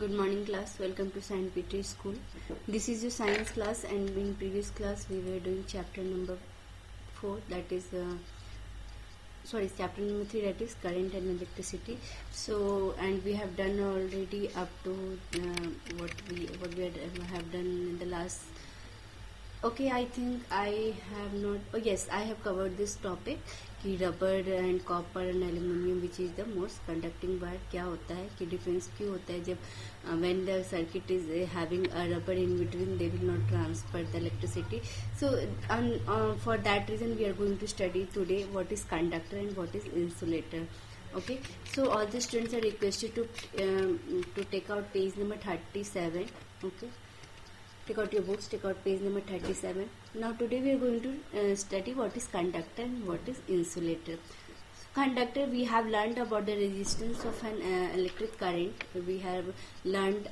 Good morning class, welcome to Saint Peter's School. This is your science class, and in previous class we were doing chapter number 4, that is chapter number 3, that is current and electricity. So, and we have done already up to what we have done in the last. Okay, I think I have not. Oh yes, I have covered this topic कि rubber and copper and aluminium which is the most conducting wire क्या होता है, कि difference क्यों होता है जब when the circuit is having a rubber in between they will not transfer the electricity. So for that reason we are going to study today what is conductor and what is insulator. Okay, so all the students are requested to take out page number 37. Okay, take out your books, take out page number 37. Now today we are going to study what is conductor and what is insulator. Conductor, we have learned about the resistance of an electric current. We have learned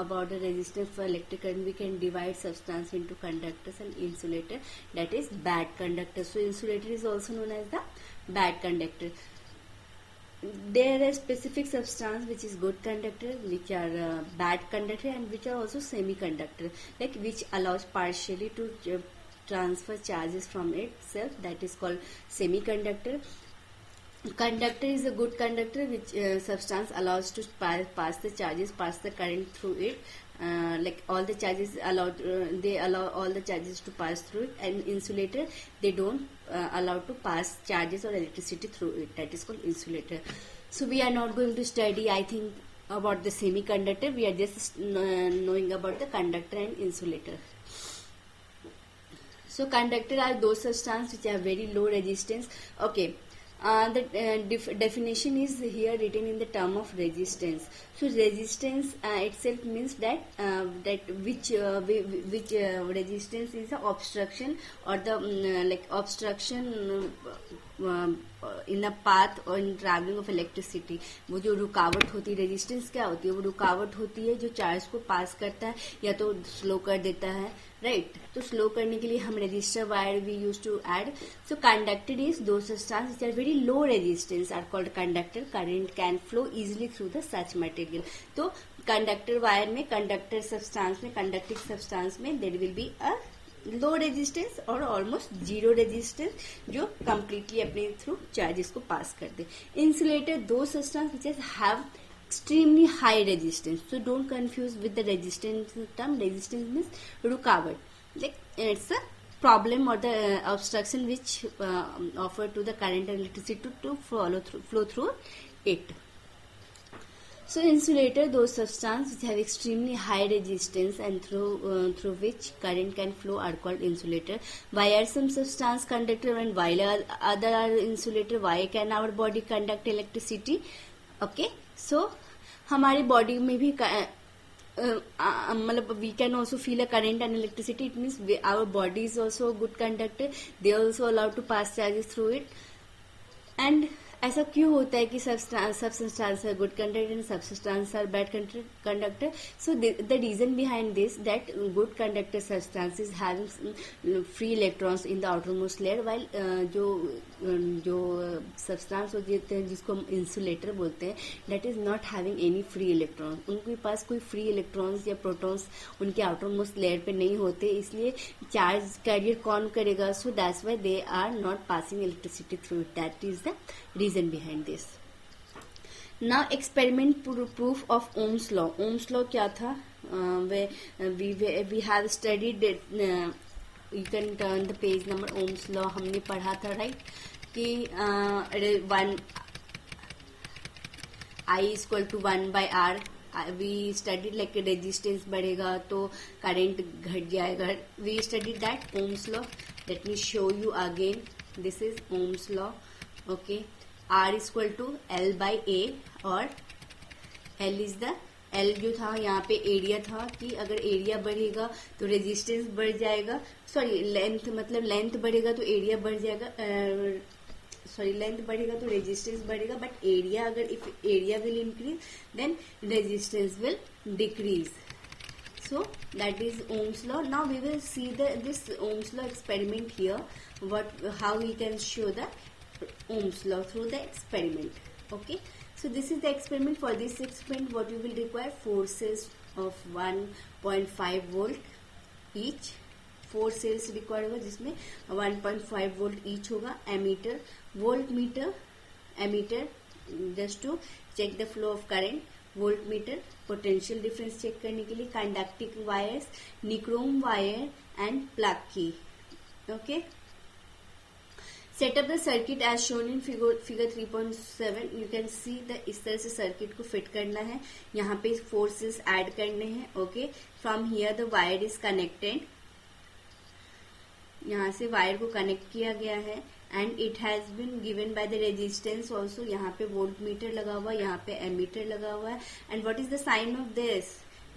about the resistance for electric current. We can divide substance into conductors and insulator, that is bad conductor. So insulator is also known as the bad conductor. There are specific substance which is good conductor, which are bad conductor, and which are also semiconductor, like which allows partially to transfer charges from itself, that is called semiconductor. Conductor is a good conductor, which substance allows to pass the charges, pass the current through it. Like all the charges allowed, they allow all the charges to pass through it. And insulator, they don't allow to pass charges or electricity through it, that is called insulator. So we are not going to study, I think, about the semiconductor. We are just knowing about the conductor and insulator. So conductor are those substances which have very low resistance. Okay, the definition is here written in the term of resistance. So resistance itself means that which resistance is the obstruction or the like obstruction in the path or in traveling of electricity. वो जो रुकावट होती है, resistance क्या होती है? वो रुकावट होती है जो चार्ज को पास करता है या तो स्लो कर देता है, राइट? तो स्लो करने के लिए हम resistor wire we use to add. So conductor is those substance which are very low resistance are called conductor. Current can flow easily through the such material. तो कंडक्टर वायर में, conductor substance में, conducting substance में there will be a low resistance और almost zero resistance जो completely अपने थ्रू charges को pass कर दे. Insulator those substance which have extremely high resistance. So don't confuse with the resistance term. Resistance means rukawat, like it's a problem or the obstruction which offer to the current and electricity to flow through it. So insulator, those substances which have extremely high resistance and through which current can flow are called insulator. Why are some substance conductor and while other are insulator? Why can our body conduct electricity? Okay, so हमारी body में भी मतलब we can also feel a current and electricity. It means our body is also good conductor. They also allowed to pass charges through it. And ऐसा क्यों होता है कि सब substance are good conductor and substance are bad conductor? So the reason behind this that good conductor substances having free electrons in the outermost layer, while जो substance होते हैं जिसको हम इंसुलेटर बोलते हैं, that is not having any free electron. उनके पास कोई फ्री इलेक्ट्रॉन्स या प्रोटॉन्स उनके आउटरमोस्ट लेयर पे नहीं होते, इसलिए चार्ज कैरियर कौन करेगा? So that's why they are not passing electricity through it. That is the reason behind this. Now experiment proof of Ohm's law. Ohm's law क्या था? We have studied it. You can turn the page number. Ohm's law हमने पढ़ा था, right? कि one I is equal to 1 by R. We studied like resistance बढ़ेगा तो current घट जाएगा. We studied that Ohm's law. Let me show you again. This is Ohm's law. Okay. R is equal to L by A, और L is the L जो था यहाँ पे area था कि अगर एरिया बढ़ेगा तो रेजिस्टेंस बढ़ जाएगा. सॉरी लेंथ, मतलब लेंथ बढ़ेगा तो एरिया बढ़ जाएगा. सॉरी लेंथ बढ़ेगा तो रेजिस्टेंस बढ़ेगा, बट एरिया अगर if area will increase then resistance will decrease. So that is Ohm's law. Now we will see this Ohm's law experiment here. How we can show the Ohm's law through the experiment. Okay. So this is the experiment. For this experiment what you will require, 4 cells of 1.5 volt each, 4 cells required होगा जिसमें 1.5 volt each होगा. Ammeter, voltmeter, ammeter just to check the flow of current, voltmeter potential difference check करने के लिए, conducting wires, nichrome wire and plug key. Okay, set up the circuit as shown in figure 3.7. You can see the इस तरह से circuit को fit करना है. यहाँ पे फोर्सेस ऐड करने हैं. Okay, from here the wire is connected. यहाँ से वायर को कनेक्ट किया गया है and it has been given by the resistance also. यहाँ पे वोल्ट मीटर लगा हुआ है, यहाँ पे एमीटर लगा हुआ है. And what is the sign of this,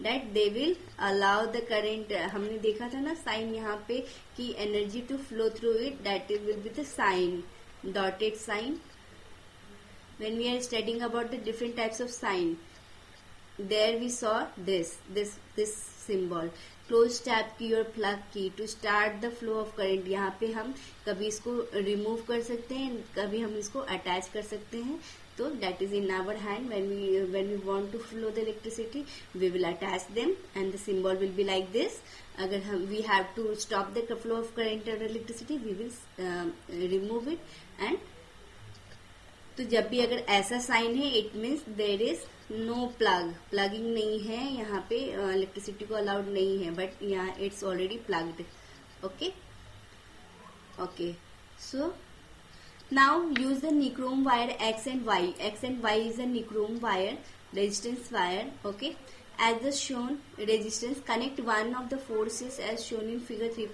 that they will allow the current. हमने देखा था ना साइन यहाँ पे कि energy to flow through it, that will be the sign, dotted sign. When we are studying about the different types of sign, there we saw this symbol. Close tap की और plug की to start the flow of current. यहाँ पे हम कभी इसको remove कर सकते हैं, कभी हम इसको अटैच कर सकते हैं. तो that is in our hand. when we want to flow the electricity, we will attach them and the symbol will be like this. अगर हम we have to stop the flow of current or electricity, we will remove it. and तो जब भी अगर ऐसा sign है, it means there is no plug, plugging नहीं है यहाँ पे, इलेक्ट्रिसिटी को अलाउड नहीं है. बट यहाँ it's already plugged. Okay okay, so now use the nichrome wire X and Y. X and Y is a nickrom wire, resistance wire. Okay, as the shown resistance, connect one of the four cells as shown in figure 3.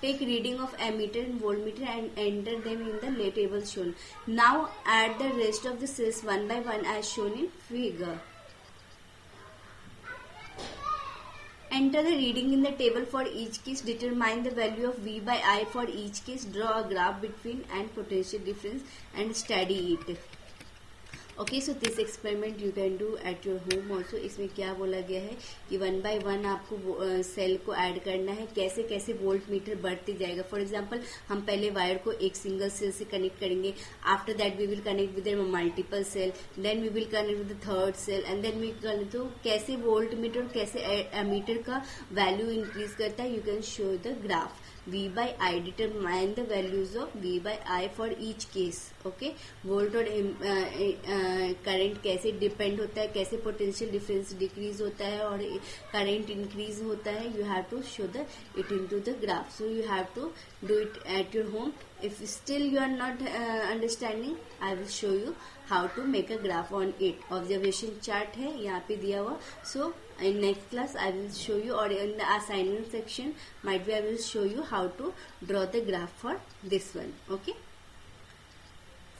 Take reading of ammeter and voltmeter and enter them in the table shown. Now add the rest of the cells one by one as shown in figure. Enter the reading in the table for each case. Determine the value of V by I for each case. Draw a graph between and potential difference and study it. Okay, so this experiment you can do at your home also. इसमें क्या बोला गया है कि 1 by 1 आपको cell को add करना है. कैसे कैसे वोल्ट मीटर बढ़ती जाएगा. फॉर एग्जांपल हम पहले वायर को एक सिंगल सेल से कनेक्ट करेंगे. After that we will connect with multiple cell, then we will connect with the third cell and then we connect. तो कैसे वोल्ट मीटर कैसे एमीटर का वैल्यू इंक्रीज करता है, you can show the graph. V by I, determine the values of V by I for each case. Okay, volt और current कैसे depend होता है, कैसे पोटेंशियल डिफरेंस डिक्रीज होता है और करंट इंक्रीज होता है. You have to show the it into the graph. So you have to do it at your home. If still you are not understanding, I will show you how to make a graph on it. Observation chart है यहाँ पे दिया हुआ. So in next class I will show you, or in the assignment section might be I will show you how to draw the graph for this one. Okay.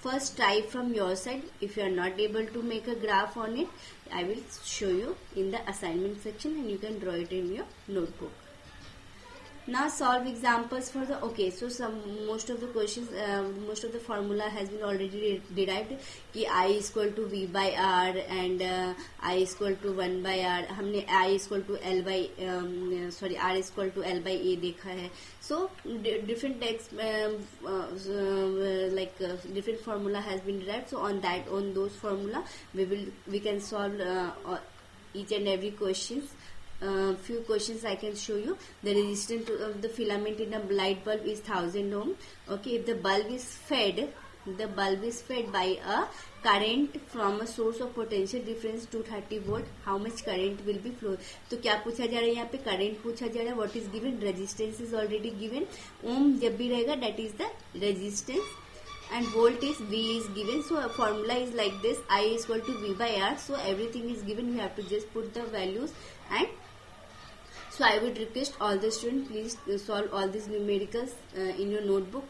First try from your side. If you are not able to make a graph on it, I will show you in the assignment section and you can draw it in your notebook. Now solve examples for the, okay, so most of the questions, most of the formula has been already derived कि I is equal to V by R and I is equal to 1 by R. हमने I is equal to L by R is equal to L by A देखा है. So different text like different formula has been derived. So on those formula we can solve each and every questions. Few questions I can show you. The resistance of the filament in a light bulb is 1000 ohm. Okay, if the bulb is fed by a current from a source of potential difference 230 volt, how much current will be flow. तो क्या पूछा जा रहा है यहाँ पे, current पूछा जा रहा है. What is given, resistance is already given. ओम जब भी रहेगा that is the resistance. And volt is V is given. So formula is like this, I is equal to V by R. So everything is given. You have to just put the values. And so I would request all the students, please solve all these numericals in your notebook.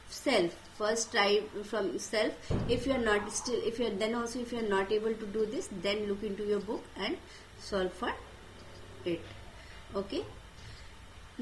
Self, first try from self. If you are not able to do this, then look into your book and solve for it. Okay.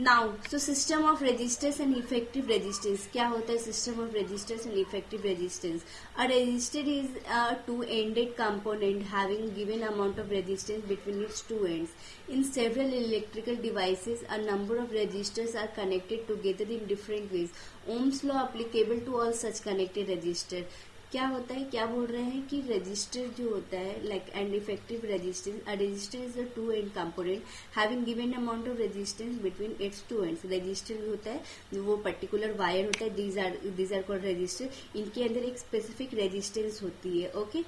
Now, so system of resistors and effective resistance. क्या होता है system of resistors and effective resistance? A resistor is a two-ended component having given amount of resistance between its two ends. In several electrical devices, a number of resistors are connected together in different ways. Ohm's law applicable to all such connected resistors. क्या होता है, क्या बोल रहे हैं कि register जो होता है like and effective resistance, a resistor is a two end component having given amount of resistance between its two ends. Resistor होता है वो पर्टिकुलर वायर होता है, दीज आर कॉल्ड रजिस्टर, इनके अंदर एक स्पेसिफिक रेजिस्टेंस होती है। Okay,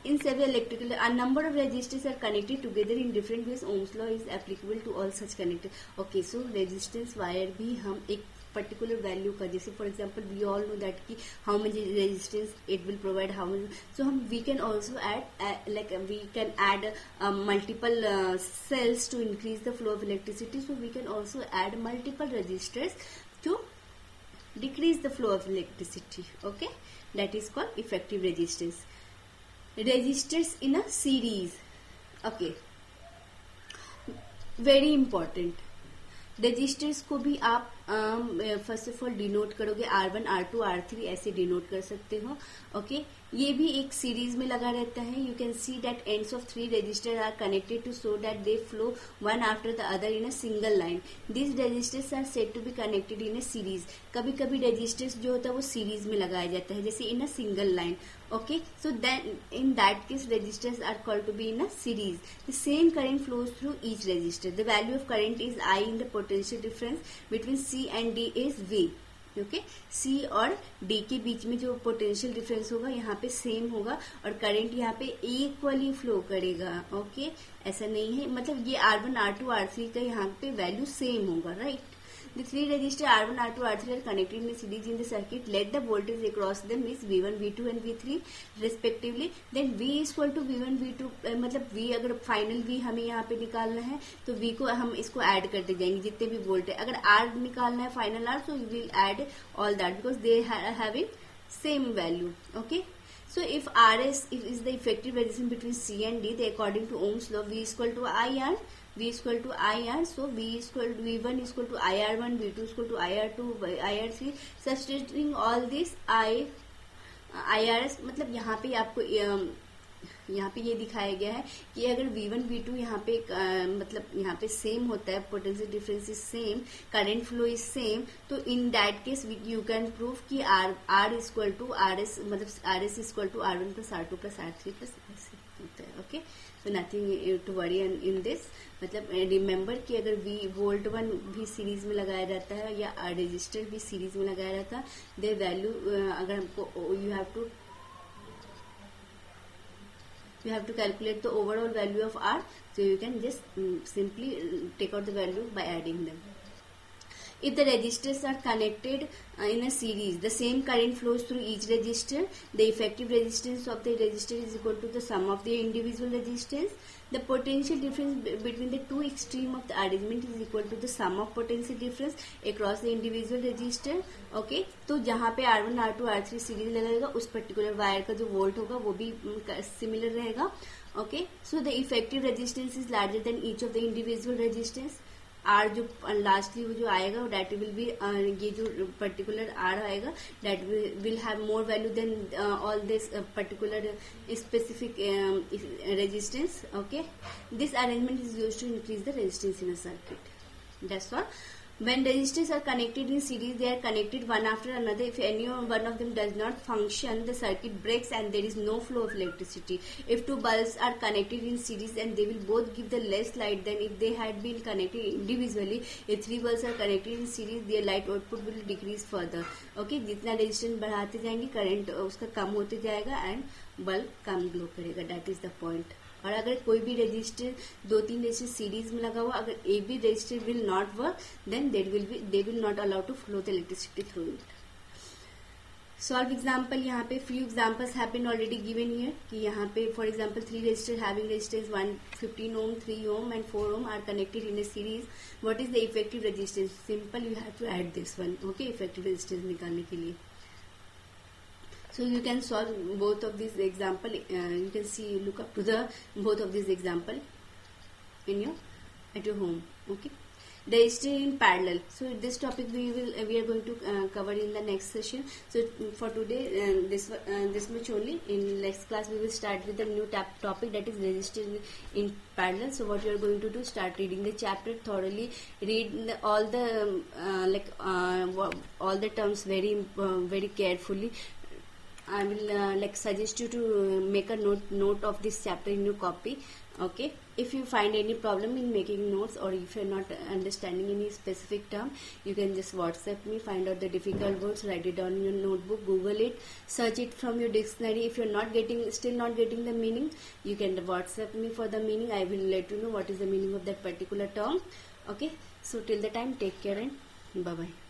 in several electrical a number of resistors are connected together in different ways. Ohm's law is applicable to all such connected. Okay, so resistance wire भी हम एक particular value का, जैसे for example we all know that कि how much resistance it will provide, how much, so हम we can also add like we can add multiple cells to increase the flow of electricity. So we can also add multiple resistors to decrease the flow of electricity. Okay, that is called effective resistance. Resistors in a series. Okay, very important. Resistors को भी आप first of all denote करोगे R1, R2, R3 ऐसे denote कर सकते हो। Okay, ये भी एक सीरीज में लगा रहता है। You can see that ends of 3 resistor are connected to so that they flow one after the other in a single line. This resistors are said to be connected in a series. कभी कभी registers जो होता है वो series में लगाया जाता है, जैसे in a single line. Okay, so then in that case registers are called to be in a series. The same current flows through each resistor. The value of current is I in the potential difference between C and D is V. Okay, C और D के बीच में जो potential difference होगा यहाँ पे same होगा और current यहाँ पे इक्वली फ्लो करेगा। ओके, ऐसा नहीं है, मतलब ये R1, R2, R3 का यहाँ पे वैल्यू सेम होगा, right. The three resistors R1, R2, R3 are connected in a series in the circuit. Let the voltage across them is V1, V2 and V3 respectively. Then V is equal to V1, V2 मतलब V अगर final V हमें यहाँ पे निकालना है तो V को हम इसको ऐड करते जाएंगे जितने भी वोल्ट है। अगर R निकालना है final R, so we will add all that because they are having same value. Okay. So if RS is the effective resistance between C and D, then according to Ohm's law, V is equal to IR. V is equal to IR, so V is equal to V1 is equal to IR1, V2 is equal to IR2, IR3. Substituting all this IRS, मतलब यहाँ पे आपको यहाँ पे ये दिखाया गया है कि अगर V1, V2 यहाँ पे मतलब यहाँ पे सेम होता है, potential difference is same, current flow is same, तो in that case you can prove कि R is equal to RS, मतलब RS is equal to R1 plus R2 plus R3 plus ऐसे होता है। Okay, so nothing to worry in this. मतलब remember कि अगर volt one भी series में लगाया जाता है या रजिस्टर भी सीरीज में लगाया जाता है, दे वैल्यू अगर हमको you have to calculate the overall value of R, so you can just simply take out the value by adding them. If the resistors are connected in a series, the same current flows through each resistor. The effective resistance of the resistor is equal to the sum of the individual resistance. The potential difference between the two extremes of the arrangement is equal to the sum of potential difference across the individual resistor. Okay, तो जहाँ पे R1, R2, R3 series लगेगा उस particular wire का जो volt होगा वो भी सिमिलर रहेगा। Okay, so the effective resistance is larger than each of the individual resistance. R जो लास्टली वो जो आएगा डेट विल बी, ये जो पर्टिकुलर आर आएगा that will have more value than all this particular specific resistance. Okay, this arrangement is used to increase the resistance in a circuit. That's all. When resistors are connected in series, they are connected one after another. If any one of them does not function, the circuit breaks and there is no flow of electricity. If two bulbs are connected in series and they will both give the less light than if they had been connected individually. If three bulbs are connected in series, their light output will decrease further. Okay, जितना resistance बढ़ाते जाएंगे current उसका कम होते जाएगा and bulb come glow करेगा. That is the point. और अगर कोई भी रजिस्टर 2-3 रजिस्टर सीरीज में लगा हुआ, अगर एक भी resistor will not work, then they will not allow to flow the electricity through it. Solve example, यहाँ पे few examples have been already given here कि यहाँ पे for example 3 resistor having resistance 115 ohm, 3 ohm and 4 ohm are connected in a series. What is the effective resistance? Simple, you have to add this one. Okay, effective resistance निकालने के लिए. So you can solve both of these example. You can see, look up to the both of these example in your at your home. Okay, resistor in parallel. So this topic we are going to cover in the next session. So for today, this much only. In next class we will start with the new topic, that is resistor in parallel. So what you are going to do, start reading the chapter thoroughly. Read all the all the terms very carefully. I will like suggest you to make a note of this chapter in your copy. Okay, if you find any problem in making notes, or if you're not understanding any specific term, you can just WhatsApp me, find out the difficult words, write it down in your notebook, Google it, search it from your dictionary. If you're still not getting the meaning, you can WhatsApp me for the meaning. I will let you know what is the meaning of that particular term. Okay, so till the time, take care and bye bye.